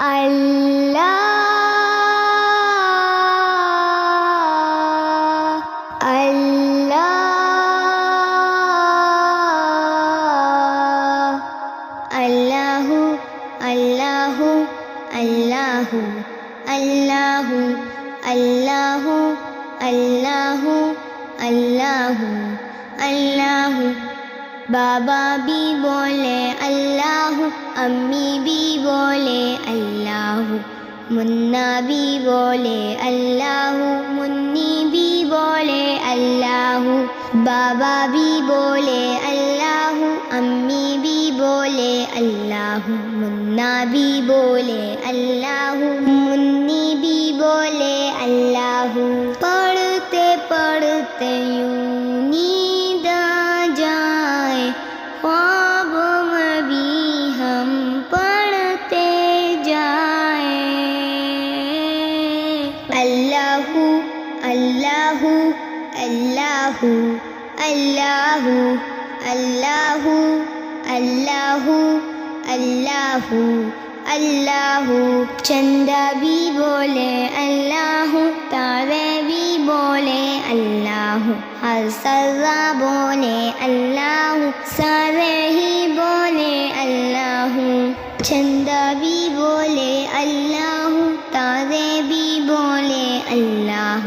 അല്ലാ അല്ലാ അല്ലാഹു അല്ലാഹു അല്ലാഹു അല്ലാഹു അല്ലാഹു അല്ലാഹു അല്ലാഹു അല്ലാഹു बाबा भी बोले अल्लाह, अम्मी भी बोले अल्लाह, मुन्ना भी बोले अल्लाह, मुन्नी भी बोले अल्लाह, बाबा भी बोले अल्लाह, अम्मी भी बोले अल्लाह, मुन्ना भी बोले अल्लाह, मुन्नी भी बोले अल्लाह। पढ़ते पढ़ते यूं नींद आ जाए, ख्वाब में भी हम पढ़ते जाए। अल्लाहु अल्लाहु अल्लाहु अल्लाहु अल्लाहु अल्लाहु अल्लाहु अल्लाहु। चंदा भी बोले अल्लाह, तारे भी बोले अल्लाह, हर सर्रा बोले अल्लाह, सारे ही बोले अल्लाह। चंदा भी बोले अल्लाह, तारे भी बोले अल्लाह,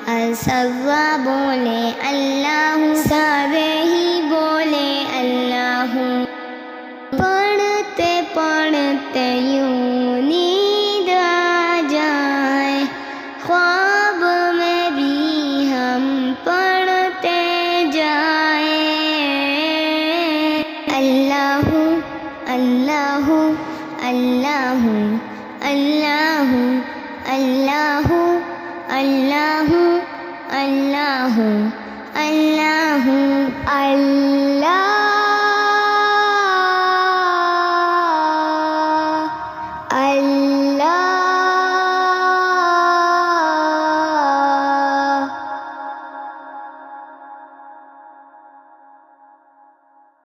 हर सर्रा बोले अल्लाह, सारे ही बोले अल्लाह। पढ़ते पढ़ते यूं नींद आ जाए, ख्वाब में भी हम पढ़ते जाए। अल्लाहु अल्लाहु अल्लाहु अल्लाहु अल्लाहु अल्लाहु अल्लाहु अल्लाहु अल्लाहु।